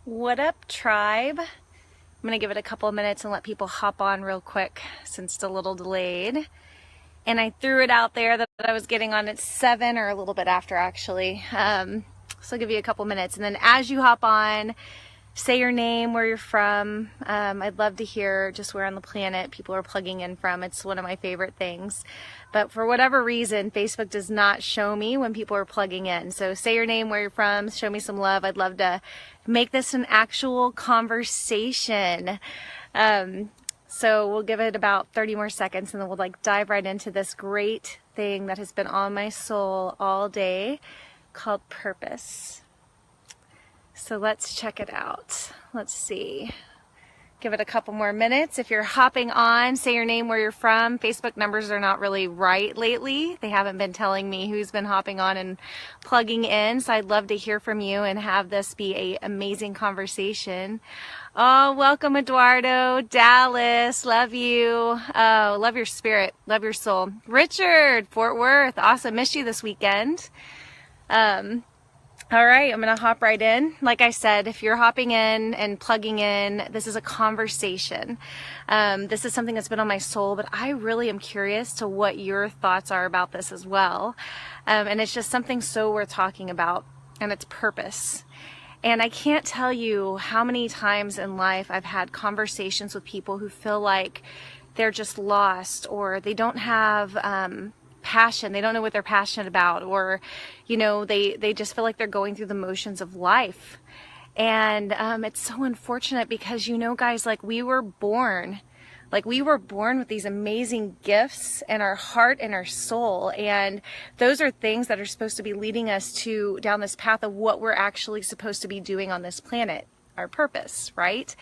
What up, tribe? I'm gonna give it a couple of minutes and let people hop on real quick since it's a little delayed. And I threw it out there that I was getting on at 7 or a little bit after, actually. So I'll give you a couple minutes, and then as you hop on, say your name, where you're from. I'd love to hear just where on the planet people are plugging in from. It's one of my favorite things. But for whatever reason, Facebook does not show me when people are plugging in. So say your name, where you're from, show me some love. I'd love to make this an actual conversation. So we'll give it about 30 more seconds, and then we'll dive right into this great thing that has been on my soul all day called purpose. So let's check it out. Let's see. Give it a couple more minutes. If you're hopping on, say your name, where you're from. Facebook numbers are not really right lately. They haven't been telling me who's been hopping on and plugging in. So I'd love to hear from you and have this be an amazing conversation. Oh, welcome, Eduardo. Dallas, love you. Oh, love your spirit. Love your soul. Richard, Fort Worth. Awesome. Missed you this weekend. All right, I'm going to hop right in. Like I said, if you're hopping in and plugging in, this is a conversation. This is something that's been on my soul, but I really am curious to what your thoughts are about this as well. And it's just something so worth talking about, and it's purpose. And I can't tell you how many times in life I've had conversations with people who feel like they're just lost, or they don't have passion. They don't know what they're passionate about, or they just feel like they're going through the motions of life. And it's so unfortunate because guys, we were born with these amazing gifts in our heart and our soul, and those are things that are supposed to be leading us down this path of what we're actually supposed to be doing on this planet, our purpose, right?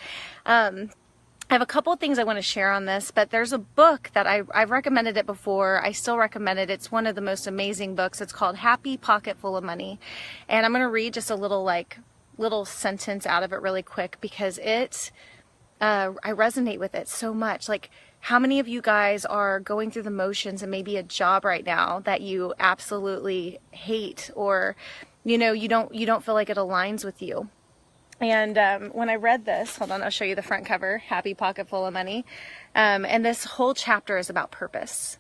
I have a couple of things I want to share on this, but there's a book that I've recommended it before. I still recommend it. It's one of the most amazing books. It's called Happy Pocket Full of Money. And I'm going to read just a little sentence out of it really quick because I resonate with it so much. How many of you guys are going through the motions and maybe a job right now that you absolutely hate, or, you don't feel like it aligns with you? And when I read this, hold on, I'll show you the front cover, Happy Pocket Full of Money. And this whole chapter is about purpose.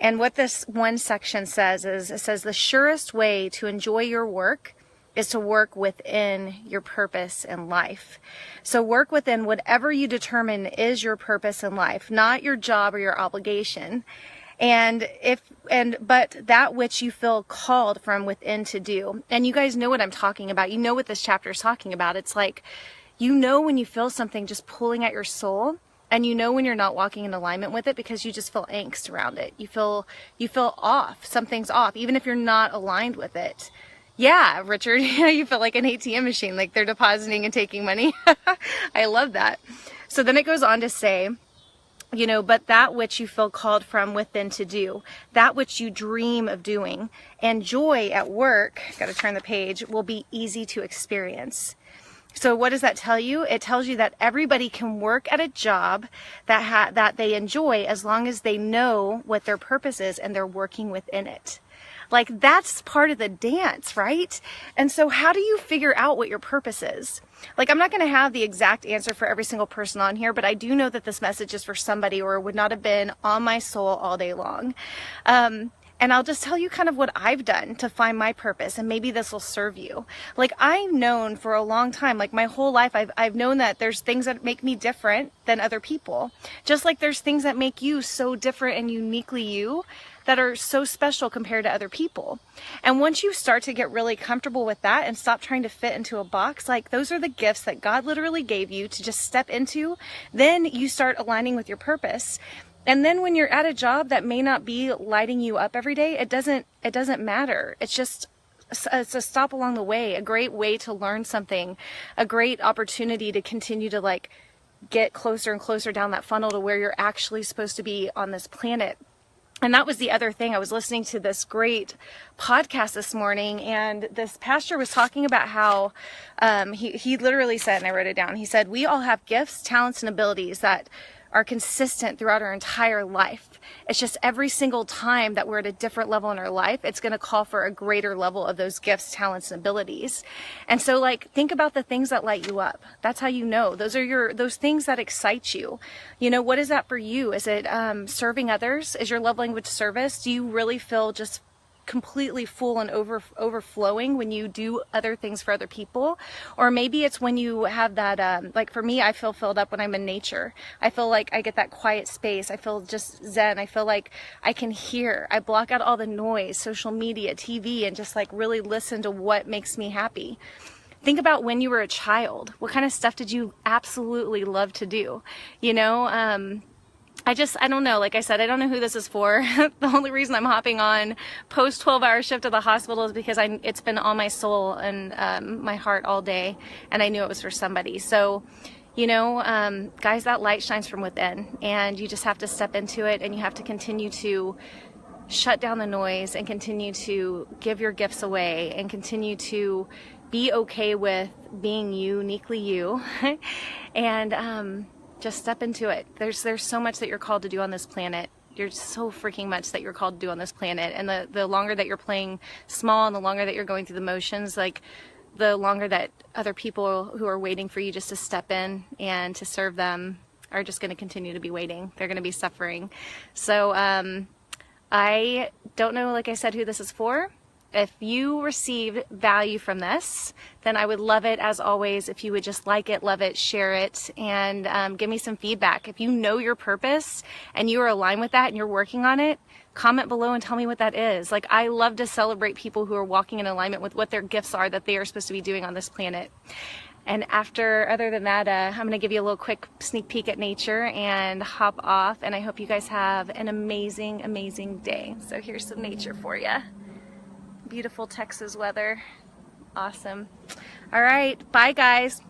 And what this one section says is, it says the surest way to enjoy your work is to work within your purpose in life. So work within whatever you determine is your purpose in life, not your job or your obligation. But that which you feel called from within to do. And you guys know what I'm talking about. You know what this chapter is talking about. It's when you feel something just pulling at your soul, and when you're not walking in alignment with it because you just feel angst around it. You feel off. Something's off, even if you're not aligned with it. Yeah, Richard, you feel like an ATM machine, like they're depositing and taking money. I love that. So then it goes on to say, but that which you feel called from within to do, that which you dream of doing, and joy at work, got to turn the page, will be easy to experience. So what does that tell you? It tells you that everybody can work at a job that they enjoy as long as they know what their purpose is and they're working within it. That's part of the dance, right? And so how do you figure out what your purpose is? I'm not going to have the exact answer for every single person on here, but I do know that this message is for somebody, or would not have been on my soul all day long. And I'll just tell you kind of what I've done to find my purpose, and maybe this will serve you. I've known for a long time, my whole life, I've known that there's things that make me different than other people. Just like there's things that make you so different and uniquely you, that are so special compared to other people. And once you start to get really comfortable with that and stop trying to fit into a box, those are the gifts that God literally gave you to just step into, then you start aligning with your purpose. And then when you're at a job that may not be lighting you up every day, it doesn't matter. It's just a stop along the way, a great way to learn something, a great opportunity to continue to get closer and closer down that funnel to where you're actually supposed to be on this planet. And that was the other thing. I was listening to this great podcast this morning, and this pastor was talking about how he literally said, and I wrote it down, he said, we all have gifts, talents, and abilities that are consistent throughout our entire life. It's just every single time that we're at a different level in our life, it's going to call for a greater level of those gifts, talents, and abilities. And so like, think about the things that light you up. That's how you know. Those are those things that excite you. You know, what is that for you? Is it serving others? Is your love language service? Do you really feel just completely full and overflowing when you do other things for other people? Or maybe it's when you have that like for me, I feel filled up when I'm in nature. I feel like I get that quiet space. I feel just zen. I feel like I can hear. I block out all the noise, social media, TV, and just like really listen to what makes me happy. Think about when you were a child. What kind of stuff did you absolutely love to do? You know, I don't know. Like I said, I don't know who this is for. The only reason I'm hopping on post 12-hour shift to the hospital is because it's been on my soul and my heart all day, and I knew it was for somebody. So, you know, guys, that light shines from within, and you just have to step into it, and you have to continue to shut down the noise and continue to give your gifts away and continue to be okay with being uniquely you. And just step into it. There's so much that you're called to do on this planet. There's so freaking much that you're called to do on this planet. And the longer that you're playing small and the longer that you're going through the motions, like the longer that other people who are waiting for you just to step in and to serve them are just going to continue to be waiting. They're going to be suffering. So I don't know, like I said, who this is for. If you receive value from this, then I would love it, as always, if you would just like it, love it, share it, and give me some feedback. If you know your purpose and you are aligned with that and you're working on it, comment below and tell me what that is. Like, I love to celebrate people who are walking in alignment with what their gifts are that they are supposed to be doing on this planet. And other than that, I'm going to give you a little quick sneak peek at nature and hop off. And I hope you guys have an amazing, amazing day. So here's some nature for you. Beautiful Texas weather. Awesome. All right. Bye, guys.